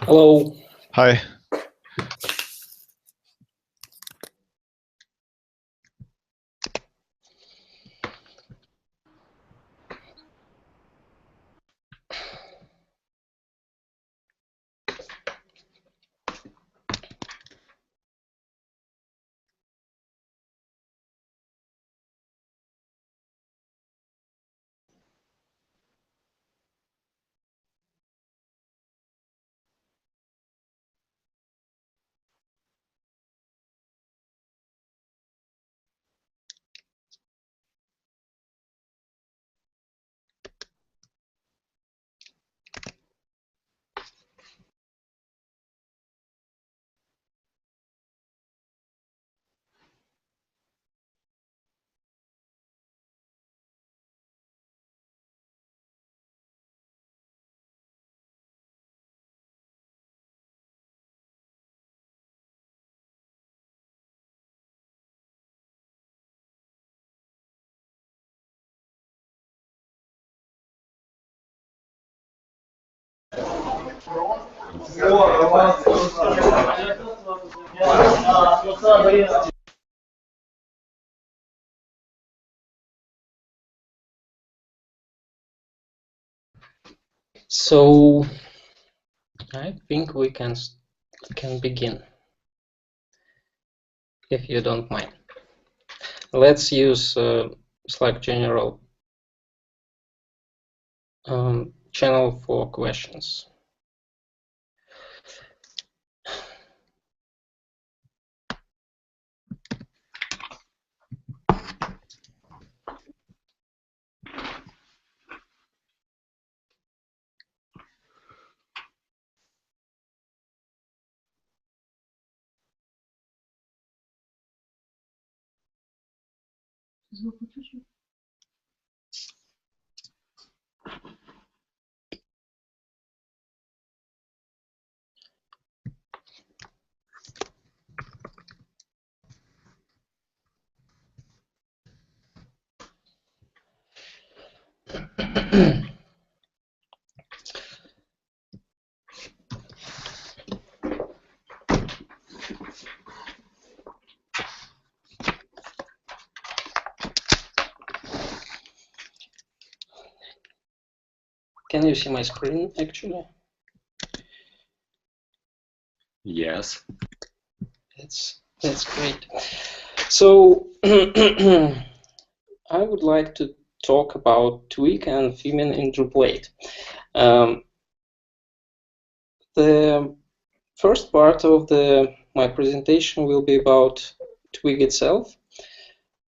Hello. Hi. So I think we can begin, if you don't mind. Let's use Slack general channel for questions. Can you see my screen actually? Yes. That's great. So I would like to talk about Twig and theming in Drupal 8. The first part of my presentation will be about Twig itself.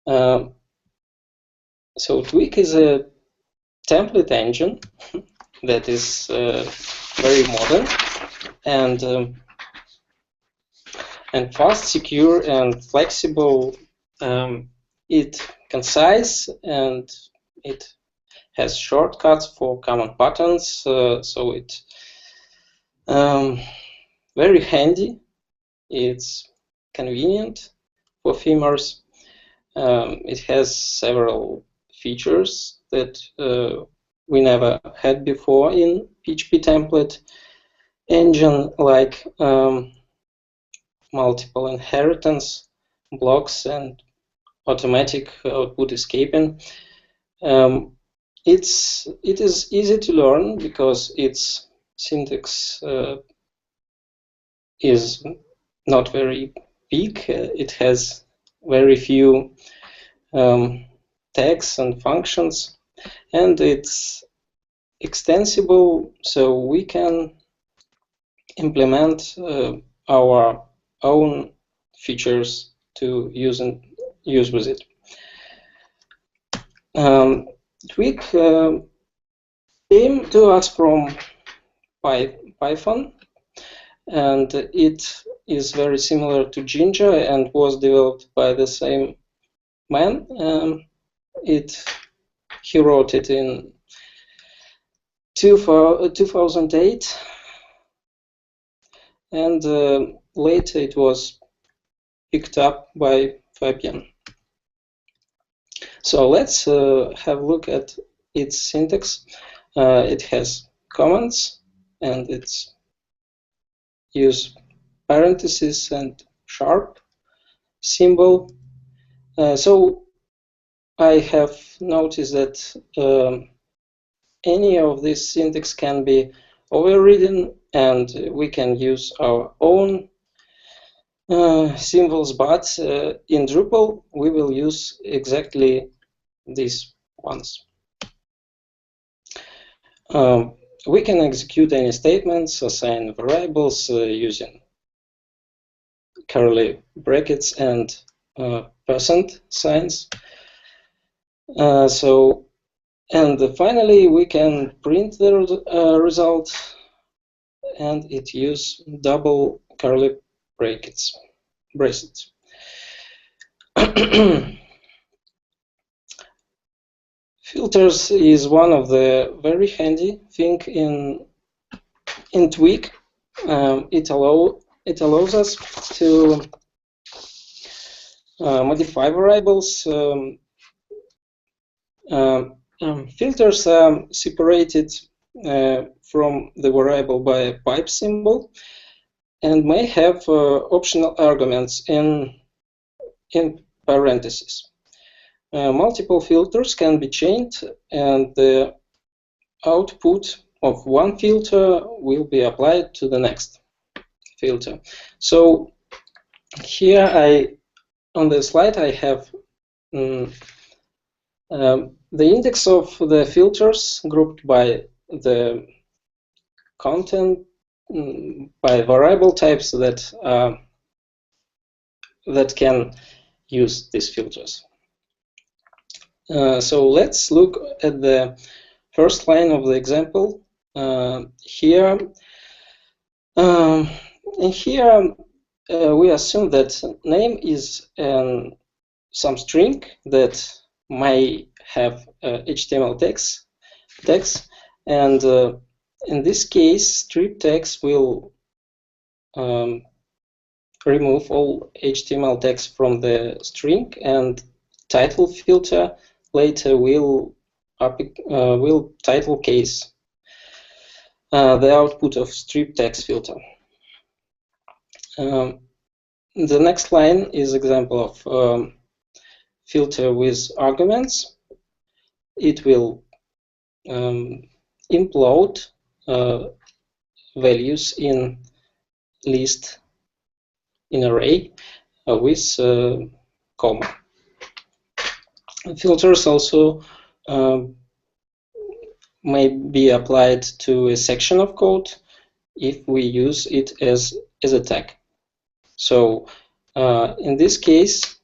So Twig is a template engine that is very modern and fast, secure, and flexible. It's concise and it has shortcuts for common patterns, so it's very handy. It's convenient for themers. It has several features that we never had before in PHP template engine, like multiple inheritance blocks and automatic output escaping. It is easy to learn because its syntax is not very big. It has very few tags and functions, and it's extensible, so we can implement our own features to use with it. Twig came to us from Python, and it is very similar to Jinja and was developed by the same man. He wrote it in 2008, and later it was picked up by Fabian. So let's have a look at its syntax. It has comments, and it's use parentheses and sharp symbol. So I have noticed that any of this syntax can be overridden, and we can use our own symbols, but in Drupal we will use exactly these ones. We can execute any statements, assign variables using curly brackets and percent signs. And finally, we can print the result, and it use double curly brackets. Brackets. Filters is one of the very handy thing in Twig. It allows us to modify variables. Filters are separated from the variable by a pipe symbol and may have optional arguments in parentheses. Multiple filters can be chained, and the output of one filter will be applied to the next filter. So here on the slide I have the index of the filters grouped by the content, by variable types that can use these filters. So let's look at the first line of the example. Here we assume that name is some string that may have HTML text, and in this case, strip text will remove all HTML text from the string, and title filter later will title case the output of strip text filter. The next line is example of filter with arguments. It will implode values in list in array with comma. Filters also may be applied to a section of code if we use it as a tag. So in this case,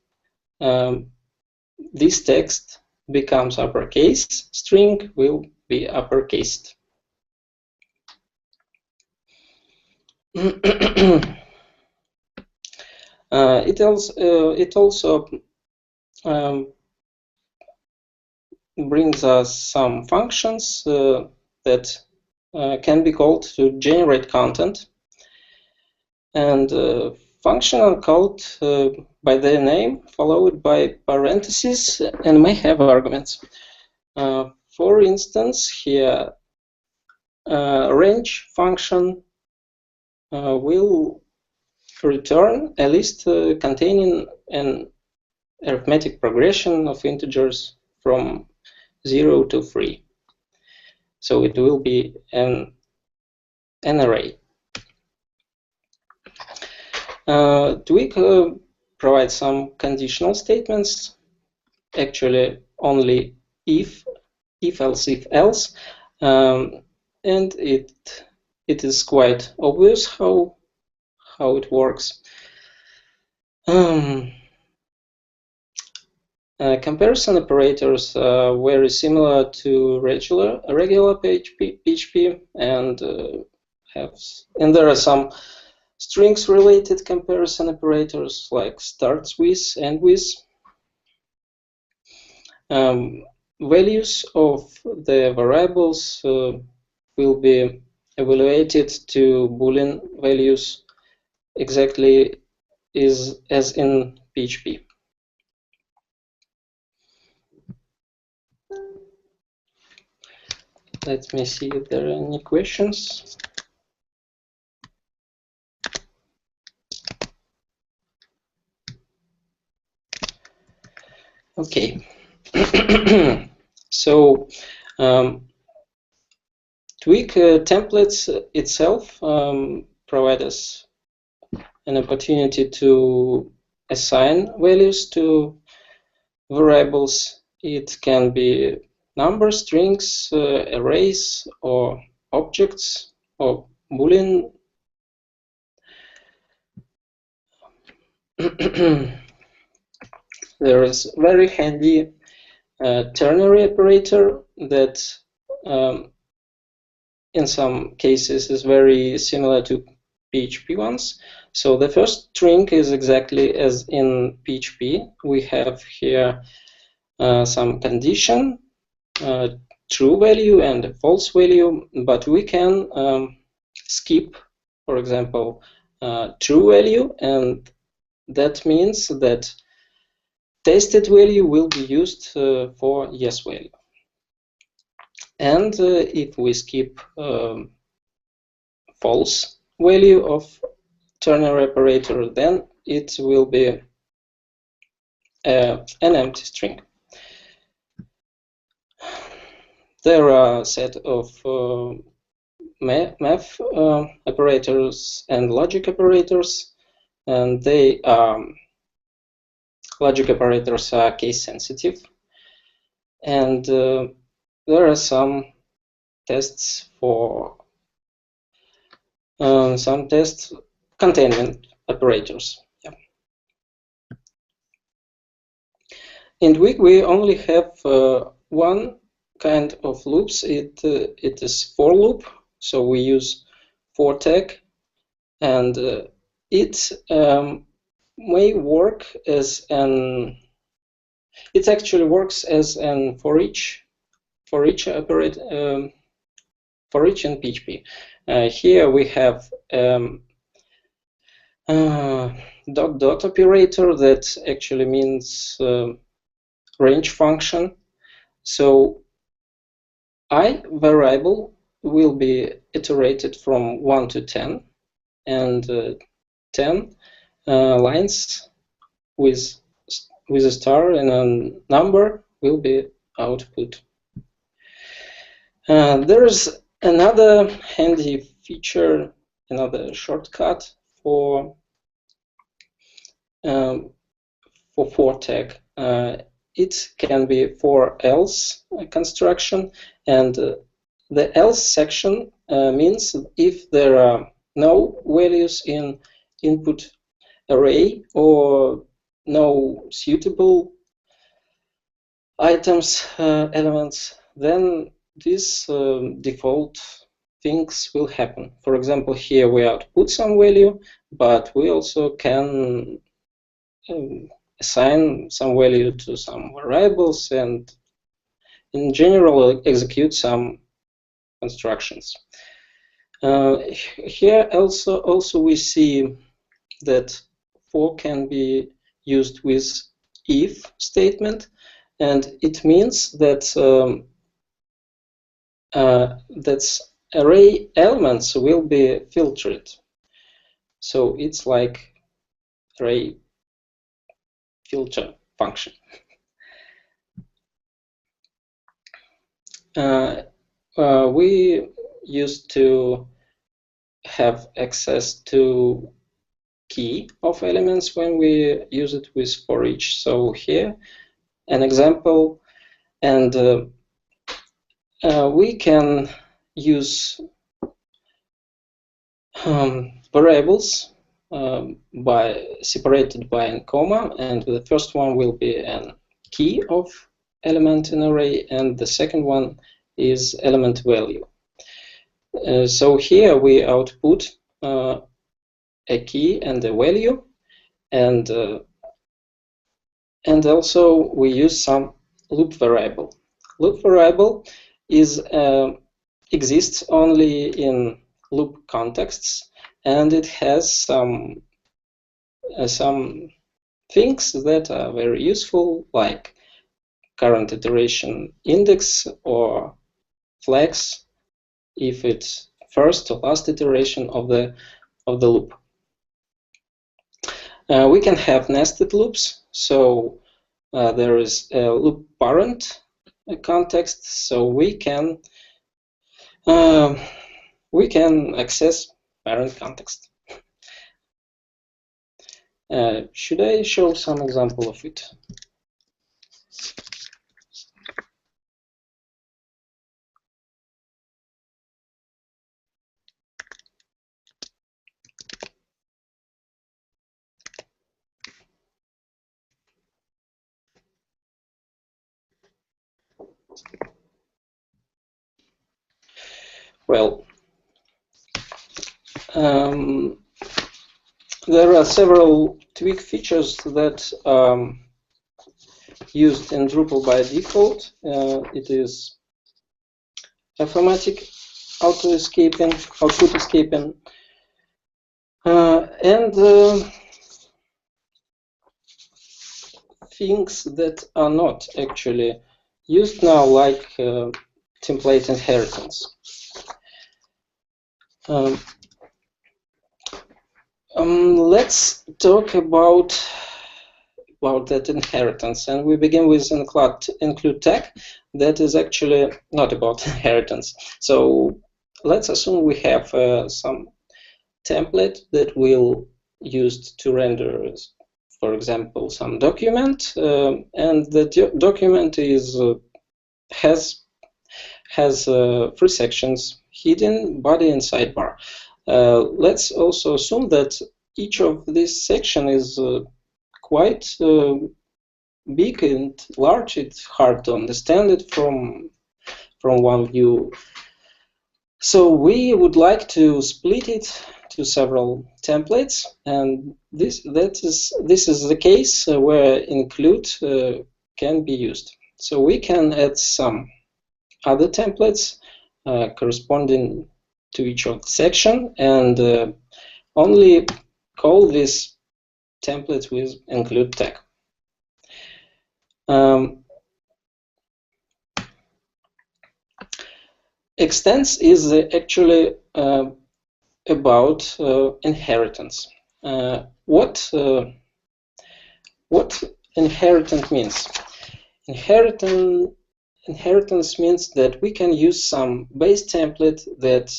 this text becomes uppercase, string will be uppercased. It also brings us some functions that can be called to generate content, and function are called by their name, followed by parentheses, and may have arguments. For instance, here range function will return a list containing an arithmetic progression of integers from 0 to 3. So it will be an array. Twig provides some conditional statements, actually only if else, and it is quite obvious how it works. Comparison operators are very similar to regular PHP, and there are some strings-related comparison operators like starts with, end with. Values of the variables will be evaluated to Boolean values exactly as in PHP. Let me see if there are any questions. Okay. So Twig templates itself provide us an opportunity to assign values to variables. It can be numbers, strings, arrays, or objects, or Boolean. There is very handy ternary operator that in some cases is very similar to PHP ones. So the first string is exactly as in PHP. We have here some condition, true value and false value, but we can skip, for example, true value, and that means that tested value will be used for yes value. And if we skip false value of ternary operator, then it will be an empty string. There are a set of math operators and logic operators, and they logic operators are case sensitive, and there are some tests for some test containment operators. Yeah. In Twig we only have one kind of loops. It is for loop, so we use for tag, and it may work as an. It actually works as an for each operator. For each in PHP. Here we have dot operator that actually means range function. So I variable will be iterated from 1 to 10, and 10 lines with a star and a number will be output. There is another handy feature, another shortcut for tag. It can be for else construction, and the else section means if there are no values in input array or no suitable items, elements, then these default things will happen. For example, here we output some value, but we also can assign some value to some variables and in general execute some constructions. Here also we see that for can be used with if statement, and it means that array elements will be filtered. So it's like array filter function. We used to have access to key of elements when we use it with for each. So here an example, and we can use variables separated by a comma, and the first one will be a key of element in array, and the second one is element value. So here we output a key and a value, and also we use some loop variable. Loop variable is exists only in loop contexts, and it has some things that are very useful, like current iteration index or flags if it's first or last iteration of the loop. We can have nested loops, so there is a loop parent context, so we can access parent context. Should I show some example of it? Well, there are several Twig features that used in Drupal by default. It is automatic output escaping, and things that are not actually used now, like template inheritance. Let's talk about that inheritance, and we begin with include tag. That is actually not about inheritance. So let's assume we have some template that will used to render, for example, some document, and the document is has three sections: hidden, body, and sidebar. Let's also assume that each of these sections is quite big and large. It's hard to understand it from one view. So we would like to split it to several templates, and this is the case where include can be used. So we can add some other templates corresponding to each of the section, and only call this template with include tag. Extends is actually about inheritance. What inheritance means? Inheritance means that we can use some base template that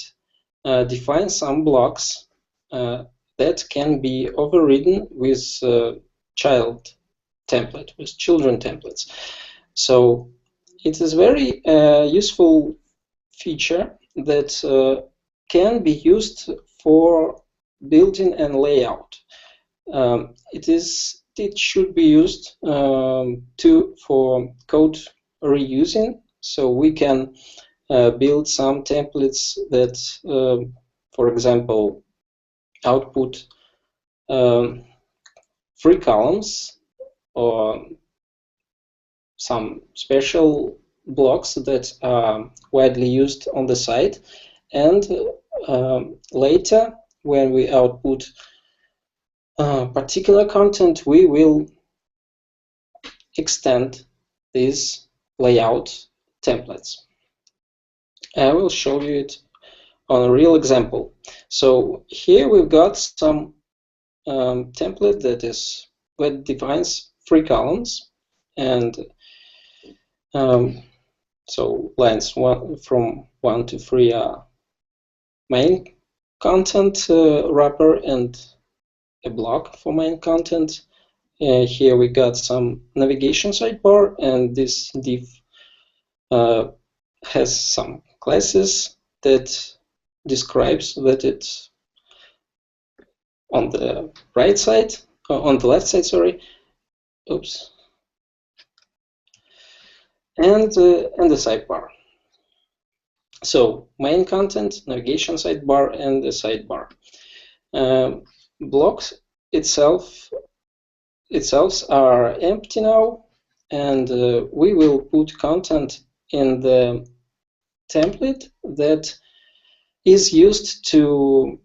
defines some blocks that can be overridden with child template, with children templates. So it is very useful feature that can be used for building and layout. It should be used for code reusing, so we can build some templates that, for example, output 3 columns or some special blocks that are widely used on the site, and later when we output particular content, we will extend these layout templates. I will show you it on a real example. So here we've got some template that defines 3 columns, and so lines from 1 to 3 are main content wrapper and a block for main content. Here we got some navigation sidebar, and this div has some classes that describes that it's on the right side, on the left side, sorry. Oops. And the sidebar. So main content, navigation sidebar, and the sidebar. Blocks itself are empty now, and we will put content in the template that is used to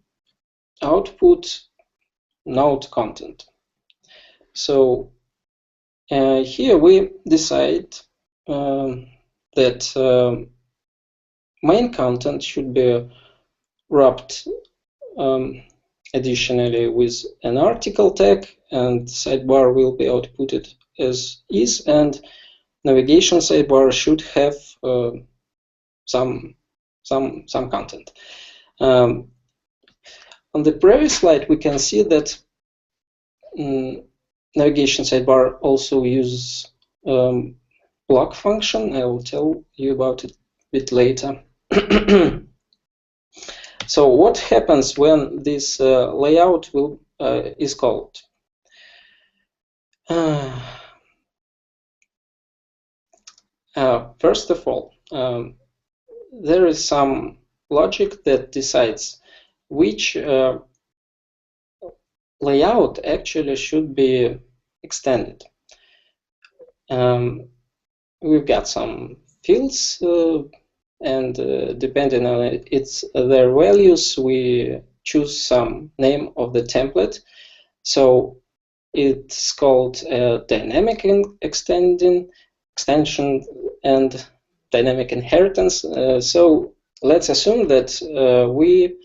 output node content. So here we decide that main content should be wrapped additionally with an article tag, and sidebar will be outputted as is, and navigation sidebar should have some content. On the previous slide, we can see that navigation sidebar also uses block function. I will tell you about it a bit later. So what happens when this layout is called? First of all, there is some logic that decides which layout actually should be extended. We've got some fields, and depending on their values, we choose some name of the template. So it's called dynamic extension and dynamic inheritance. So let's assume that we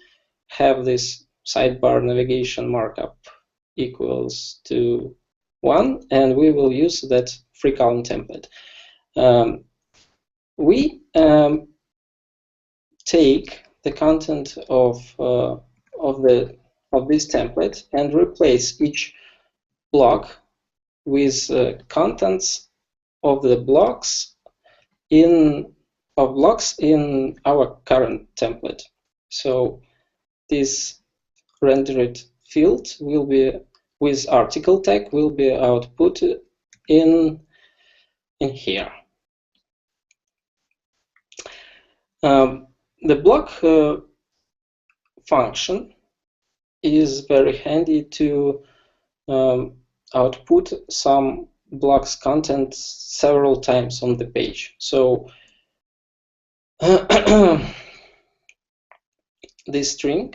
have this sidebar navigation markup equals to 1, and we will use that free column template. We take the content of this template and replace each block with contents of the blocks in our current template. So this rendered field will be with article tag will be output in here. The block function is very handy to output some blocks content several times on the page. So this string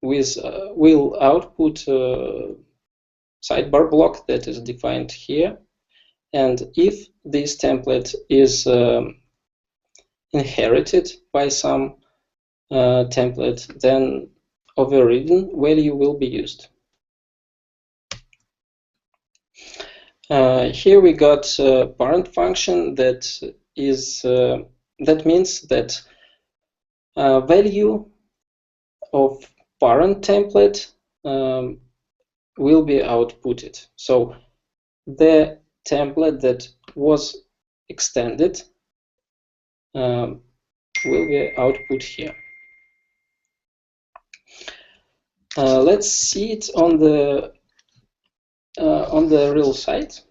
will output sidebar block that is defined here, and if this template is inherited by some template, then overridden value will be used. Here we got a parent function that means that value of parent template will be outputted. So the template that was extended will be output here. Let's see it on the real site.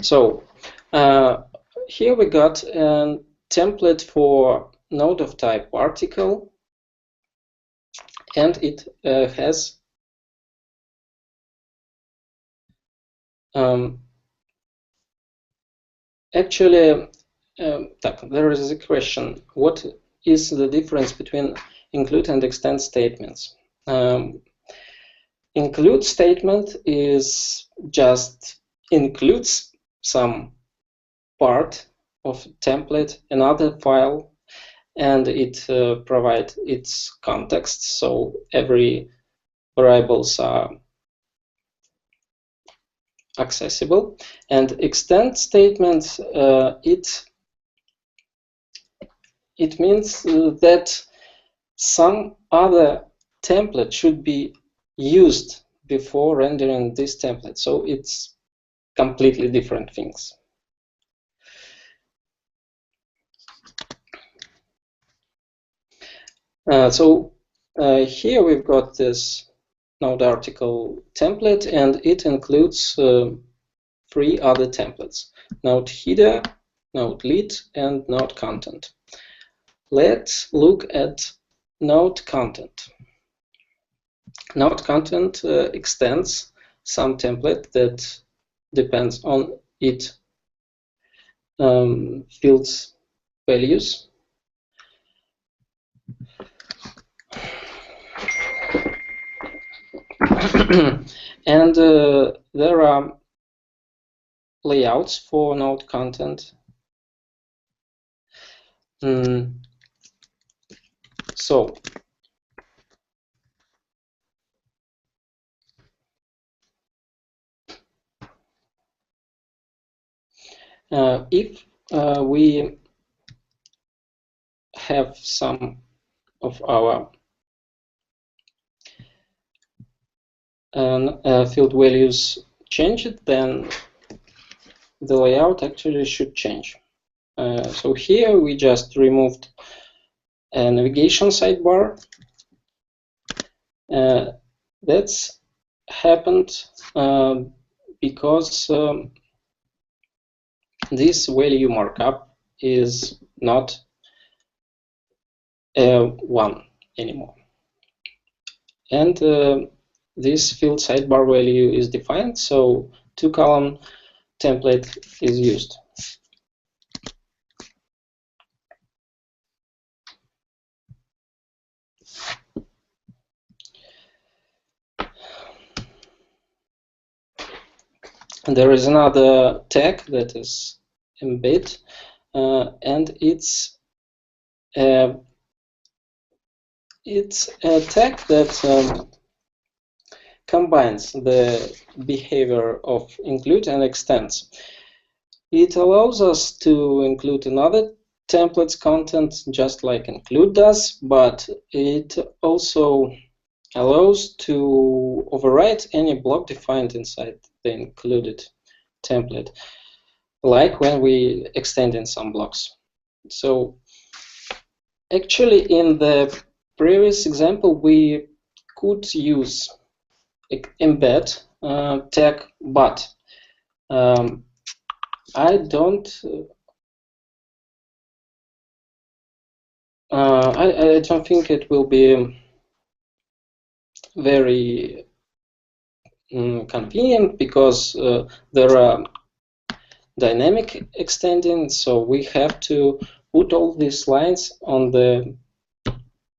So here we got a template for node of type article, and it has actually there is a question: what is the difference between include and extend statements? Include statement is just includes some part of template, another file, and it provides its context, so every variables are accessible. And extend statement, it means that some other template should be used before rendering this template, so it's completely different things. Here we've got this node article template, and it includes 3 other templates: node header, node lead, and node content. Let's look at node content. Node content extends some template that depends on its fields values. And there are layouts for node content. So if we have some of our field values changed, then the layout actually should change. So here we just removed a navigation sidebar. That's happened because this value markup is not 1 anymore. And this field sidebar value is defined, so 2-column template is used. And there is another tag that is embed, and it's a tag that combines the behavior of include and extends. It allows us to include another template's content just like include does, but it also allows to overwrite any block defined inside the included template, like when we extend in some blocks. So actually in the previous example we could use embed tag, but I don't think it will be very convenient, because there are dynamic extending, so we have to put all these lines on the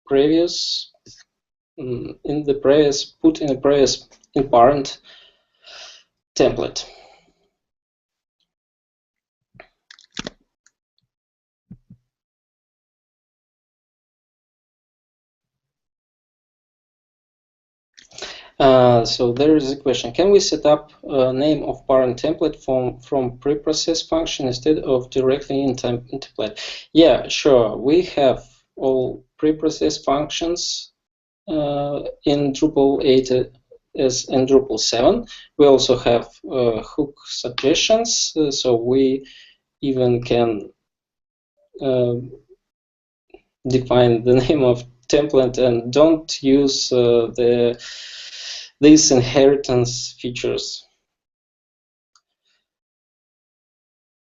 previous in parent template. So there is a question: can we set up a name of parent template from preprocess function instead of directly in template? Yeah, sure. We have all preprocess functions in Drupal 8 as in Drupal 7. We also have hook suggestions, so we even can define the name of template and don't use these inheritance features.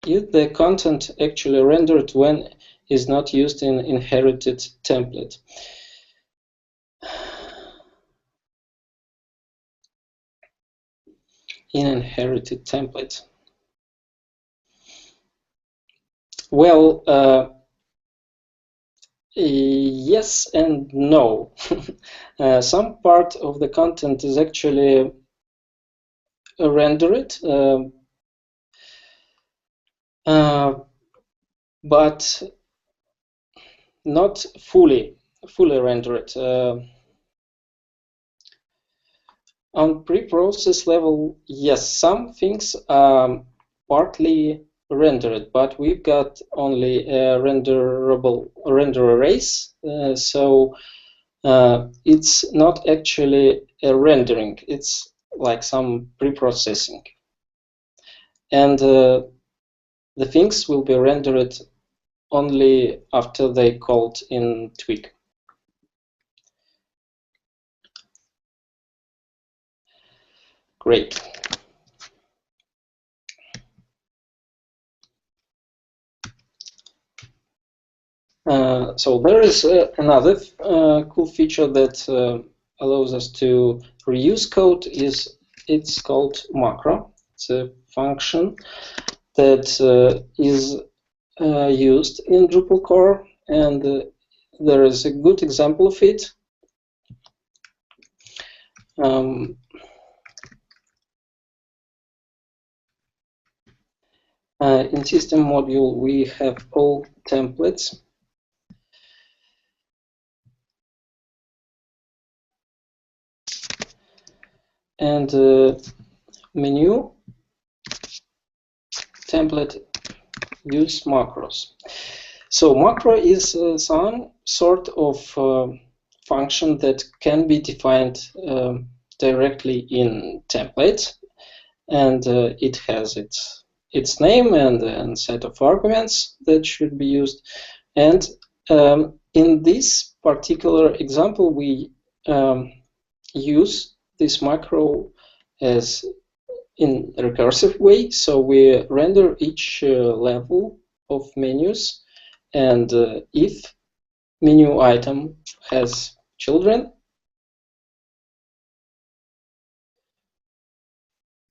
Is the content actually rendered when is not used in inherited template? In inherited template. Well, yes and no. Some part of the content is actually rendered, but not fully rendered. On pre-process level, yes, some things are partly rendered, but we've got only a render arrays, so it's not actually a rendering. It's like some pre-processing, and the things will be rendered only after they called in Twig. Great. So there is another cool feature that allows us to reuse code. It's called macro. It's a function that is used in Drupal core, and there is a good example of it. In system module, we have all templates and menu template use macros. So macro is some sort of function that can be defined directly in template, and it has its name and set of arguments that should be used. And in this particular example, we use this macro as in a recursive way. So we render each level of menus, and if menu item has children,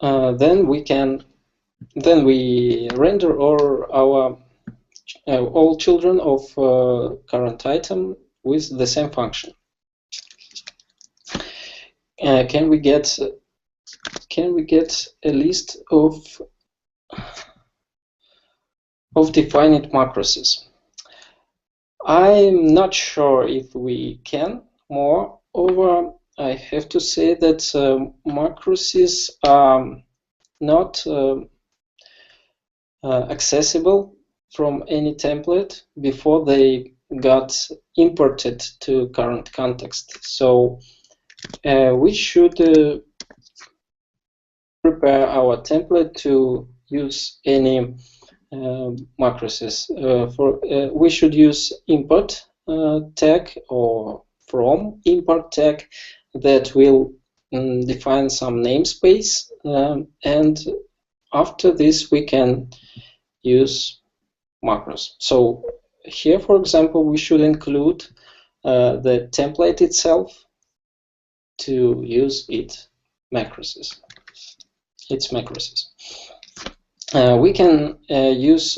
then we render all children of current item with the same function. Can we get a list of defined macroses? I'm not sure if we can. Moreover, I have to say that macroses are not accessible from any template before they got imported to current context. So we should prepare our template to use any macroses. We should use import tag or from import tag that will define some namespace, and after this we can use macros. So here, for example, we should include the template itself to use its macroses. We can use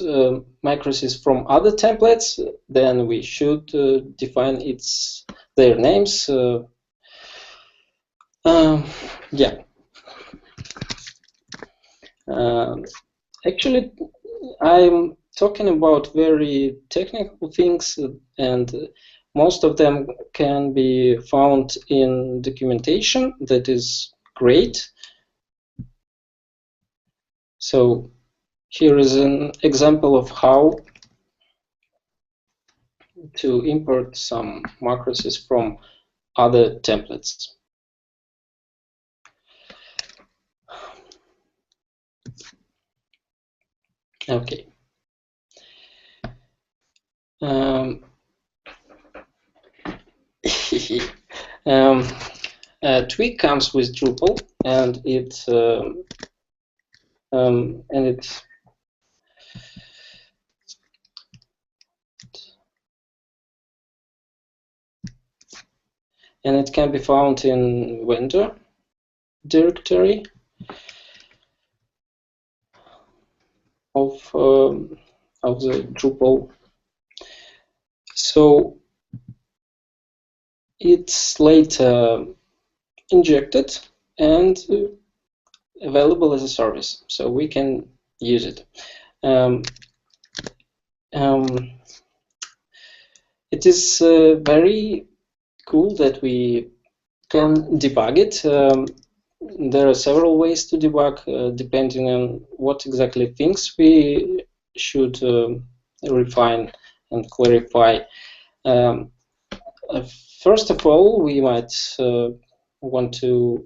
macroses from other templates. Then we should define their names. Yeah. Actually, I'm talking about very technical things, and most of them can be found in documentation. That is great. So here is an example of how to import some macroses from other templates. Okay. Twig comes with Drupal, and it can be found in vendor directory of the Drupal. So it's later injected and available as a service, so we can use it. It is very cool that we can debug it. There are several ways to debug, depending on what exactly things we should refine and clarify. First of all, we might want to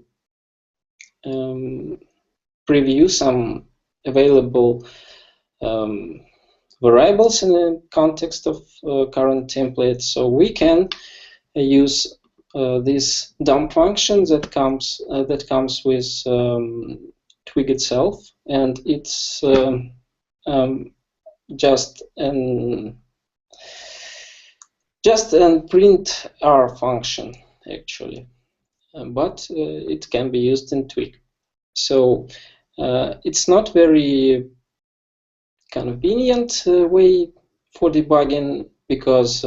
preview some available variables in the context of current template. So we can use this dump function that comes with Twig itself, and it's just an print R function actually, but it can be used in Twig. So it's not very convenient way for debugging, because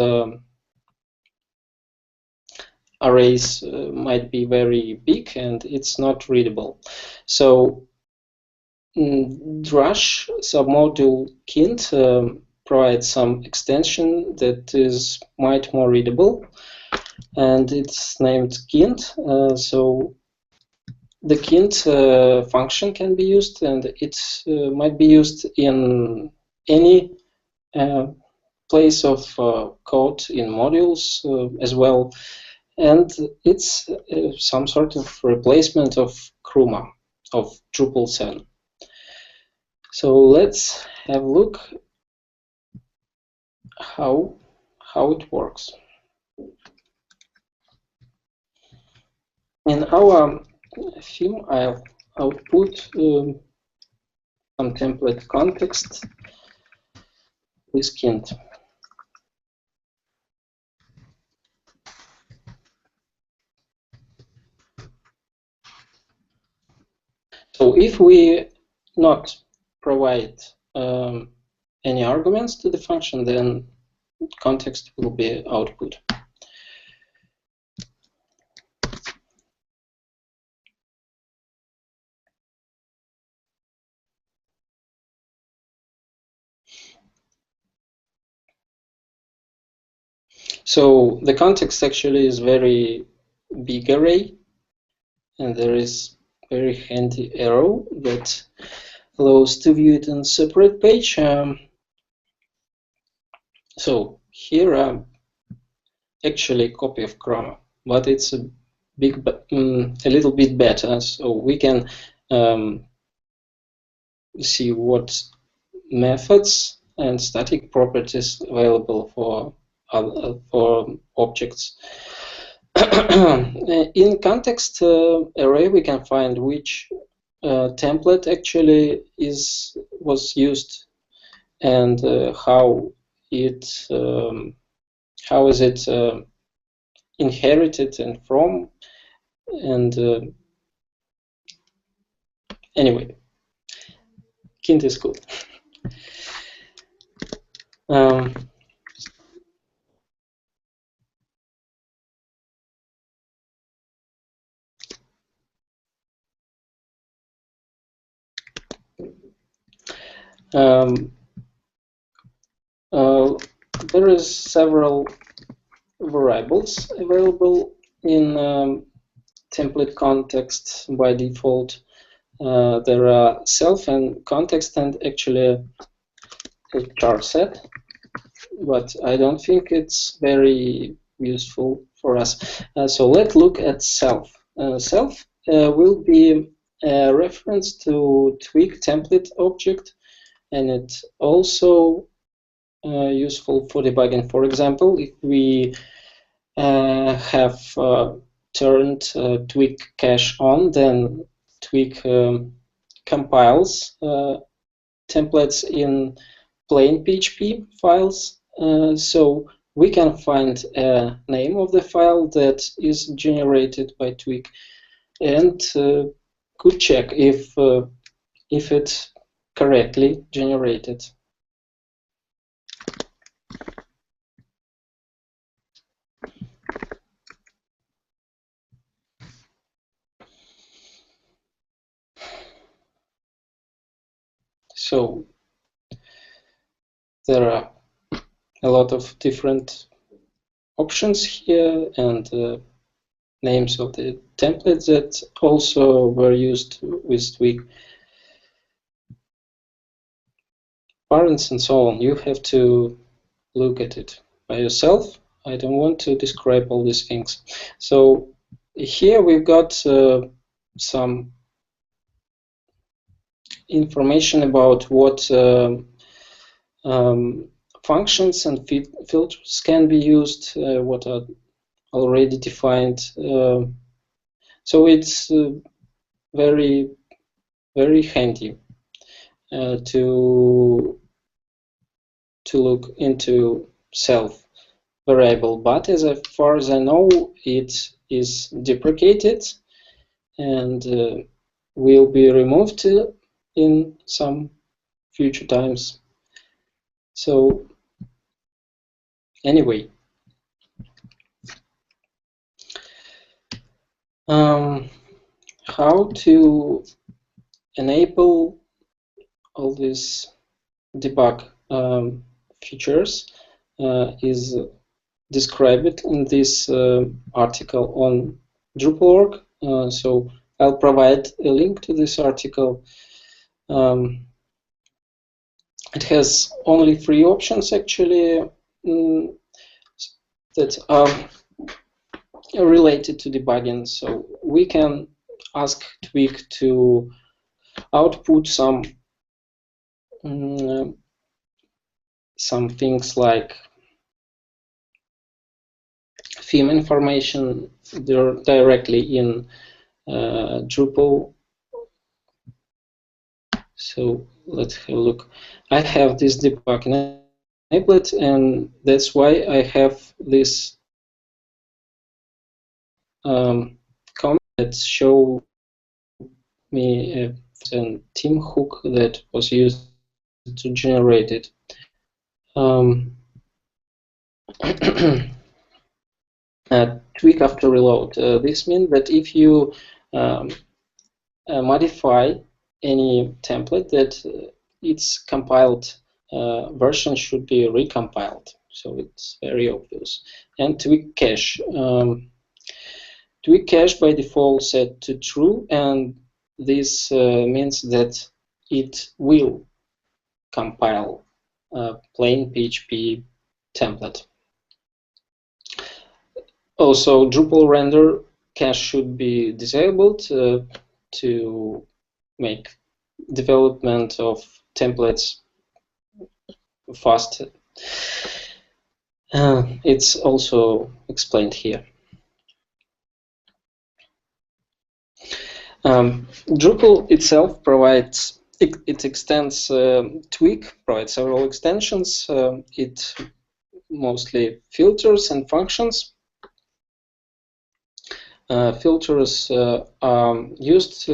arrays might be very big and it's not readable. So Drush submodule Kint provides some extension that is much more readable, and it's named Kint. So the kint function can be used, and it might be used in any place of code in modules as well, and it's some sort of replacement of Kruma, of Drupal 7. So let's have a look how it works. In our theme, I'll output some template context with kint. So if we not provide any arguments to the function, then context will be output. So the context actually is very big array, and there is very handy arrow that allows to view it on separate page. So here actually a copy of Chroma, but it's a little bit better. So we can see what methods and static properties available for objects. In context array, we can find which template actually was used, and how is it inherited and from, and anyway, kint is good. There is several variables available in template context by default. There are self and context and actually a char set, but I don't think it's very useful for us. So let's look at self. Self will be a reference to Twig template object, and it's also useful for debugging. For example, if we have turned Twig cache on, then Twig compiles templates in plain PHP files. So we can find a name of the file that is generated by Twig, and could check if it's correctly generated. So there are a lot of different options here, and names of the templates that also were used with Twig, parents and so on. You have to look at it by yourself. I don't want to describe all these things. So here we've got some information about what functions and filters can be used, what are already defined. So it's very, very handy to look into self variable, but as far as I know, it is deprecated and will be removed in some future times. So anyway, how to enable all these debug features is described in this article on Drupal.org. So I'll provide a link to this article. It has only 3 options actually that are related to debugging. So we can ask Twig to output some things like theme information directly in Drupal. So let's have a look. I have this debug enabled, and that's why I have this comment that show me a theme hook that was used to generate it. Tweak after reload. This means that if you modify any template, that its compiled version should be recompiled. So it's very obvious. And tweak cache. Tweak cache by default set to true, and this means that it will compile a plain PHP template. Also, Drupal render cache should be disabled to make development of templates fast. It's also explained here. Drupal itself provides, it extends Twig, provides several extensions. It mostly filters and functions. Filters are used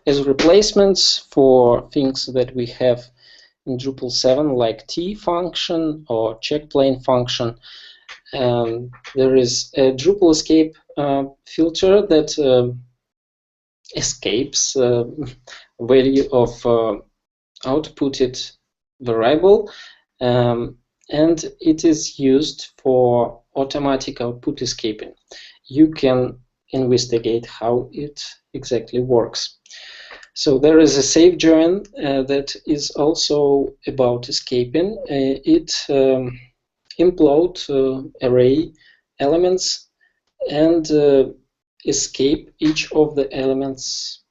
as replacements for things that we have in Drupal 7, like T function or check plain function. There is a Drupal escape filter that escapes value of outputted variable, and it is used for automatic output escaping. You can investigate how it exactly works. So there is a save join that is also about escaping. It implodes array elements and escape each of the elements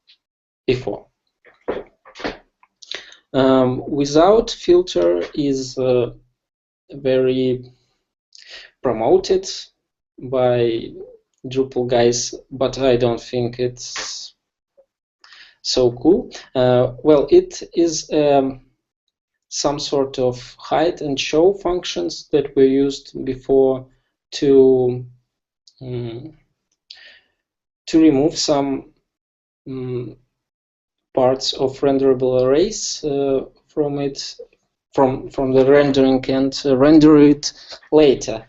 before. Without filter is very promoted by Drupal guys, but I don't think it's so cool. Well, it is some sort of hide and show functions that were used before to remove some parts of renderable arrays from the rendering and render it later.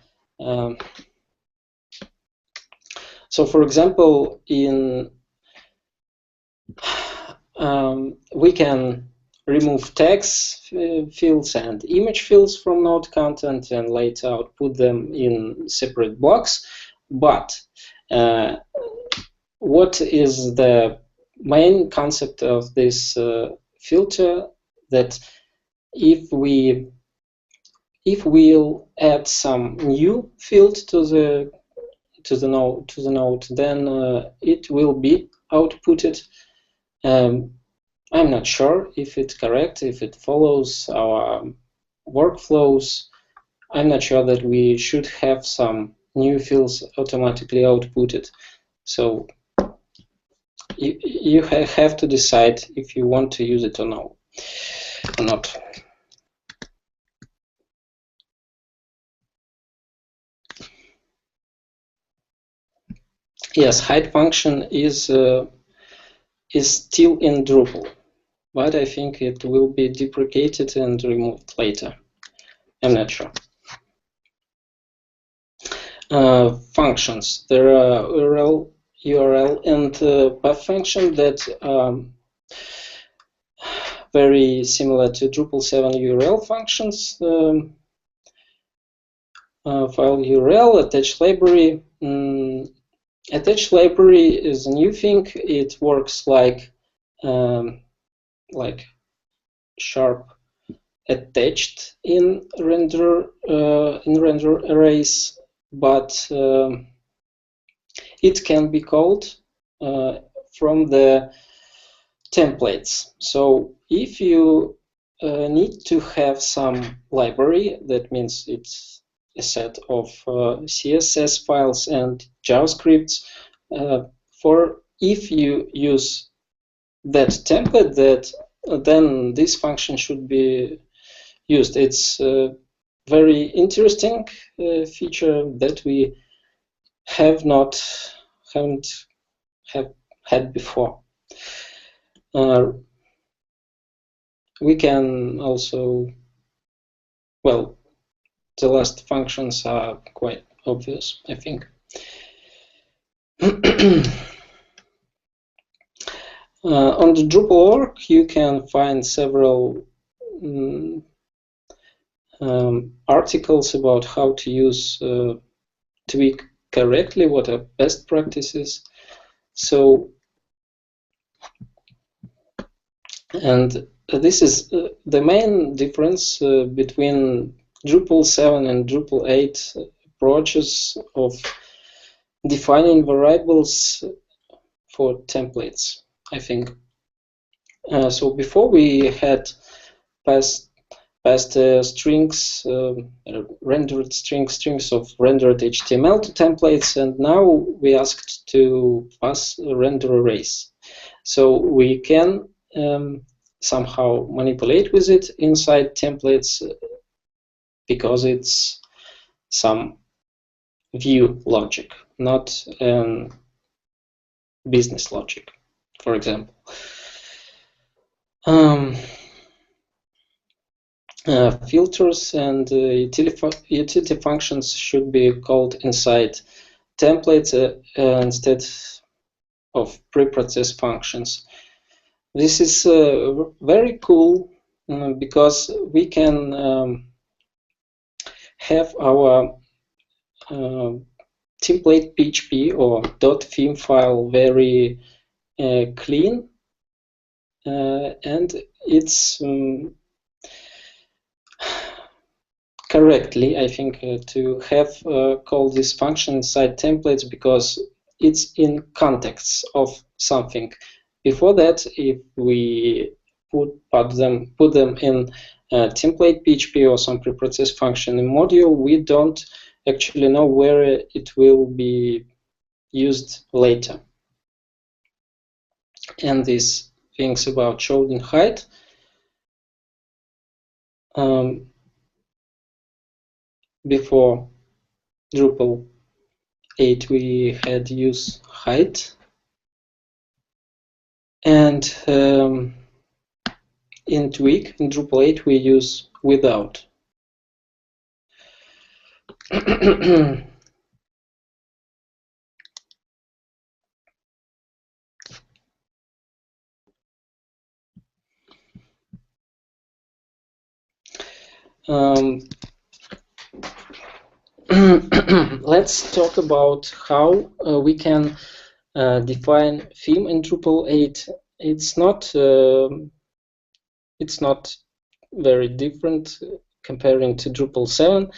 So, for example, we can remove text fields and image fields from node content and later output them in separate blocks. But what is the main concept of this filter? That if we'll add some new field to the node, then it will be outputted. I'm not sure if it's correct, if it follows our workflows. I'm not sure that we should have some new fields automatically outputted. So you have to decide if you want to use it or no, or not. Yes, hide function is still in Drupal, but I think it will be deprecated and removed later. I'm not sure. Functions. There are URL and path function that very similar to Drupal 7 URL functions. File URL, attach library. Attach library is a new thing. It works like sharp attached in render arrays, but it can be called from the templates. So if you need to have some library, that means it's a set of CSS files and JavaScripts. For if you use that template, then this function should be used. It's a very interesting feature that we haven't had before. We can also, well, the last functions are quite obvious, I think. On the Drupal org, you can find several articles about how to use Twig correctly, what are best practices. So, and this is the main difference between Drupal 7 and Drupal 8 approaches of defining variables for templates, I think. So before we had passed strings, rendered strings of rendered HTML to templates, and now we asked to pass render arrays. So we can somehow manipulate with it inside templates because it's some view logic, not business logic, for example. Filters and utility functions should be called inside templates instead of preprocessed functions. This is very cool because we can have our template PHP or .theme file very clean, and it's correctly, I think, to have called this function inside templates because it's in context of something. Before that, if we put them in template PHP or some preprocessed function in module, we don't actually know where it will be used later. And these things about shown in height. Before Drupal 8, we had use height, and in Twig, in Drupal 8, we use without. Let's talk about how we can define theme in Drupal 8. It's not very different comparing to Drupal 7.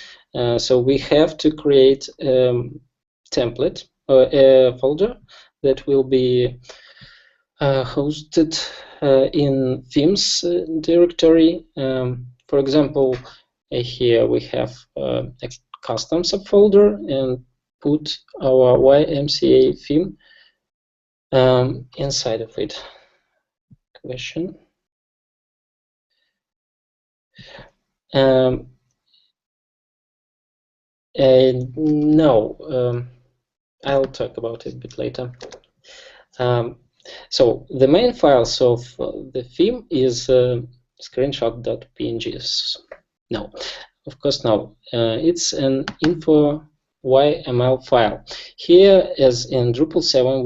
So we have to create a template or a folder that will be hosted in themes directory. For example, here we have a custom subfolder and put our YMCA theme inside of it. Question. No, I'll talk about it a bit later. So the main files of the theme is screenshot.png. No, of course no. It's an info YML file. Here, as in Drupal 7,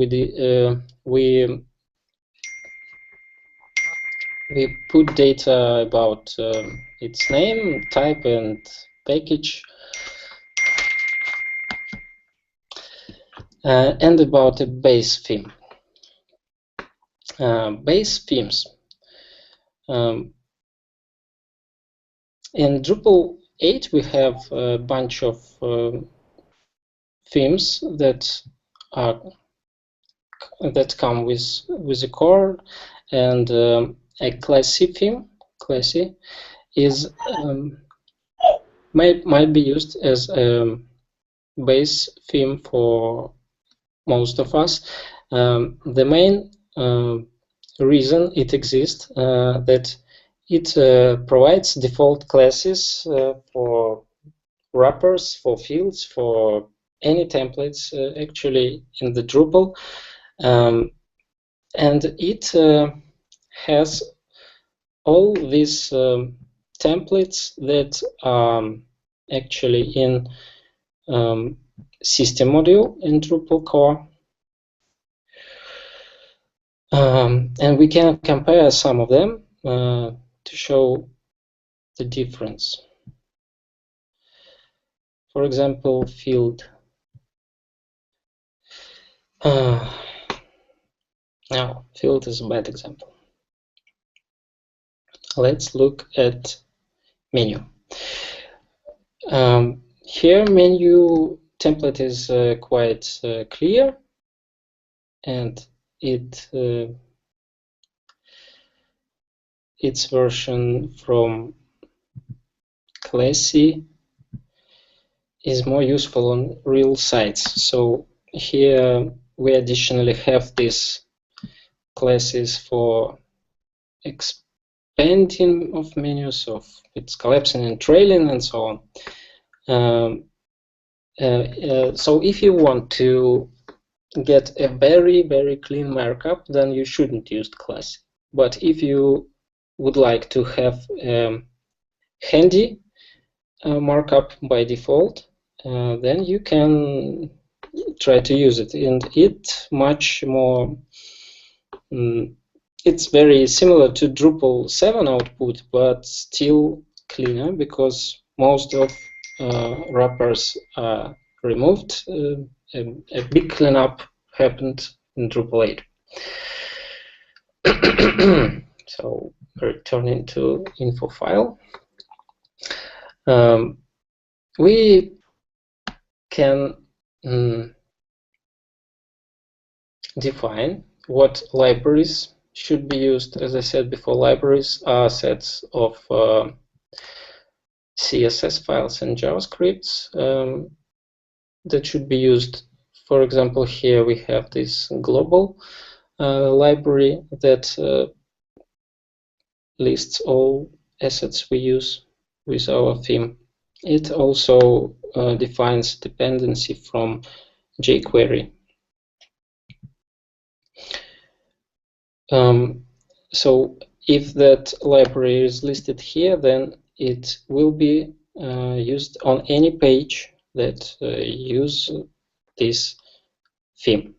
we put data about its name, type, and package. And about a base theme. Base themes. In Drupal 8, we have a bunch of themes that come with a core, and a classy theme. Classy is might be used as a base theme for most of us. The main reason it exists that it provides default classes for wrappers, for fields, for any templates actually in the Drupal, and it has all these templates that are actually in system module in Drupal core. And we can compare some of them to show the difference. For example, field. Now, field is a bad example. Let's look at menu. Here, menu template is quite clear, and its version from classy is more useful on real sites. So here we additionally have these classes for expanding of menus, of its collapsing and trailing, and so on. So if you want to get a very, very clean markup, then you shouldn't use classy. But if you would like to have handy markup by default, then you can try to use it, and it's much more. It's very similar to Drupal 7 output, but still cleaner because most of wrappers are removed. A big cleanup happened in Drupal 8. So returning to info file, we can define what libraries should be used. As I said before, libraries are sets of CSS files and JavaScripts that should be used. For example, here we have this global library that lists all assets we use with our theme. It also defines dependency from jQuery. So if that library is listed here, then it will be used on any page that use this theme.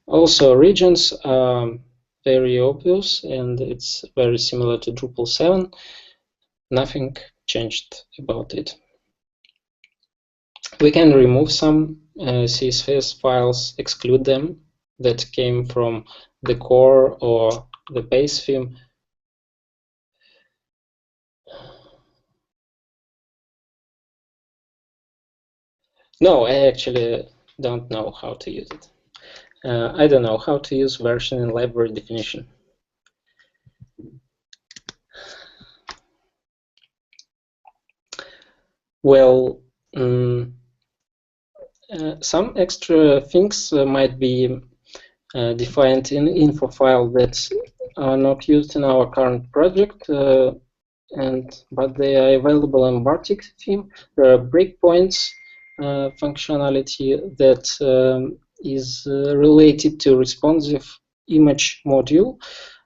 Also, regions are very obvious, and it's very similar to Drupal 7. Nothing changed about it. We can remove some CSS files, exclude them that came from the core or the base theme. No, I actually don't know how to use it. I don't know how to use version and library definition. Well, some extra things might be defined in info file that are not used in our current project, but they are available in Bartik theme. There are breakpoints functionality that is related to responsive image module.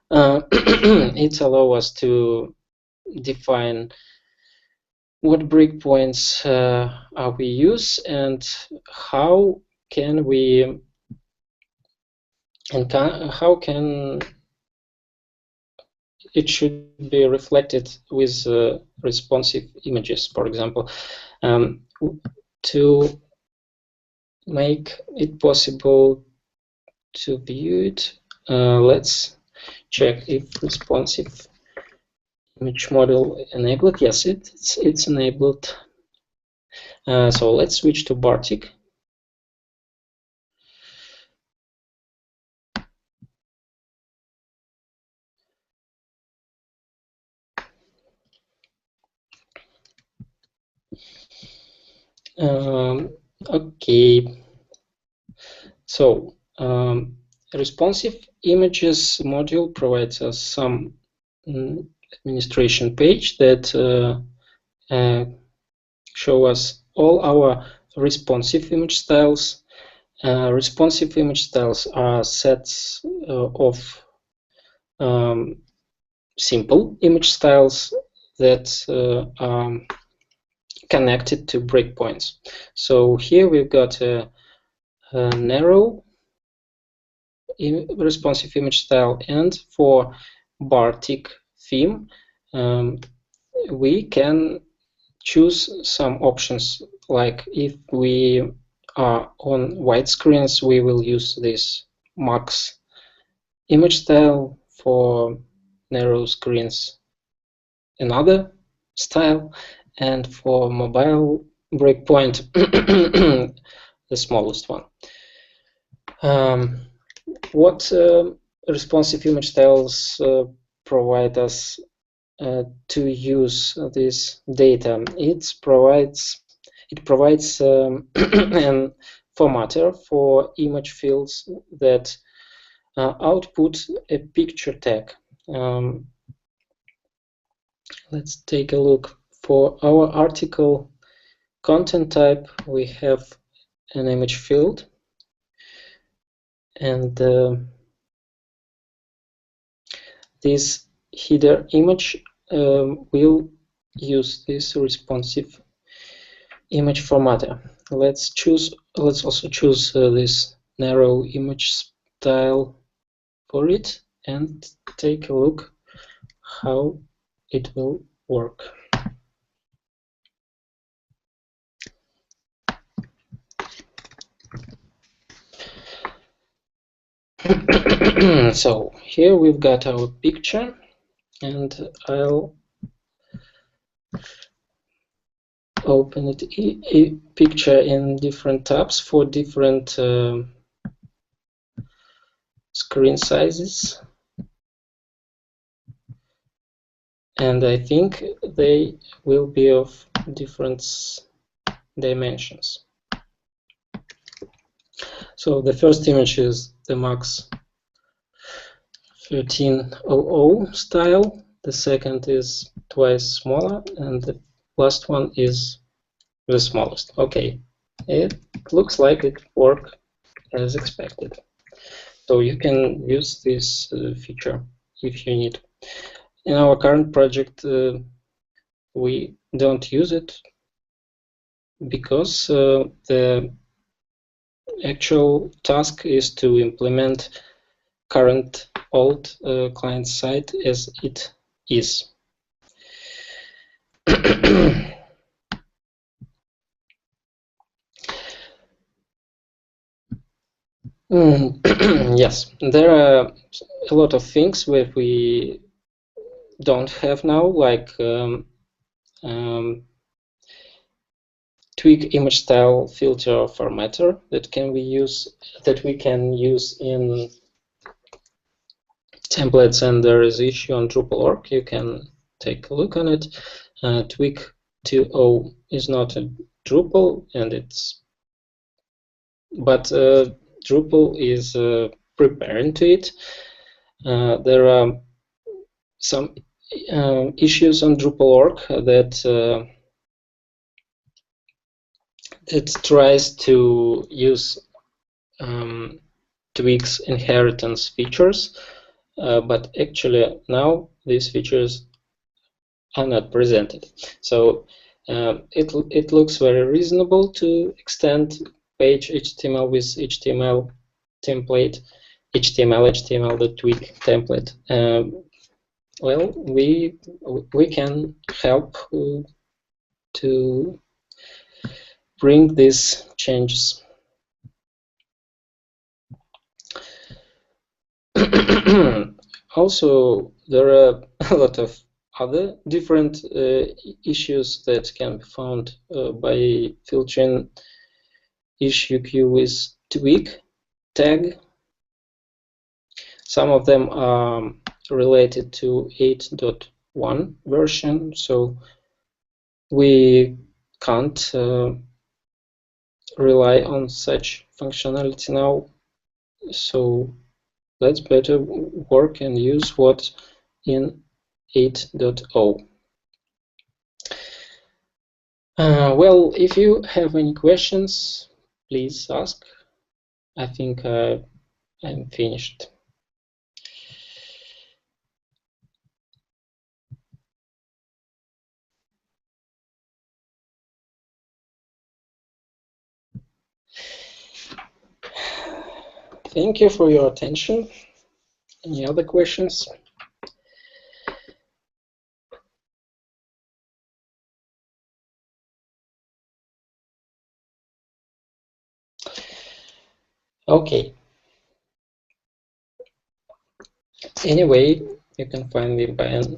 It allows us to define what breakpoints are we use and how can we how can it should be reflected with responsive images, for example. To make it possible to view it. Let's check if responsive image model enabled. Yes, it's enabled. So let's switch to Bartik. Okay, so responsive images module provides us some administration page that show us all our responsive image styles. Responsive image styles are sets of simple image styles that are connected to breakpoints. So here we've got a narrow responsive image style, and for Bartik theme we can choose some options, like if we are on white screens we will use this max image style, for narrow screens another style, and for mobile breakpoint the smallest one. What responsive image styles provide us to use this data? It provides an formatter for image fields that output a picture tag. Let's take a look. For our article content type, we have an image field, and this header image will use this responsive image formatter. Let's also choose this narrow image style for it and take a look how it will work. So here we've got our picture, and I'll open it picture in different tabs for different screen sizes, and I think they will be of different dimensions. So the first image is the Max 1300 style, the second is twice smaller, and the last one is the smallest. Okay, it looks like it worked as expected. So you can use this feature if you need. In our current project, we don't use it because the actual task is to implement current old client side as it is. Yes, there are a lot of things where we don't have now, like Twig image style filter formatter that we can use in templates, and there is issue on Drupal.org. You can take a look on it. Twig 2.0 is not a Drupal, and but Drupal is preparing to it. There are some issues on Drupal.org that it tries to use Twig's inheritance features, but actually now these features are not presented. So it looks very reasonable to extend page HTML with HTML template, HTML the Twig template. Well, we can help to bring these changes. Also, there are a lot of other different issues that can be found by filtering issue queue with Twig tag. Some of them are related to 8.1 version, so we can't rely on such functionality now. So let's better work and use what's in 8.0. Well, if you have any questions, please ask. I think I'm finished. Thank you for your attention. Any other questions? Okay. Anyway, you can find me by an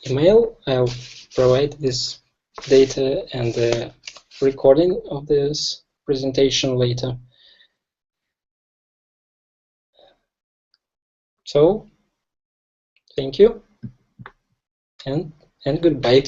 email. I'll provide this data and the recording of this presentation later. So, thank you and goodbye.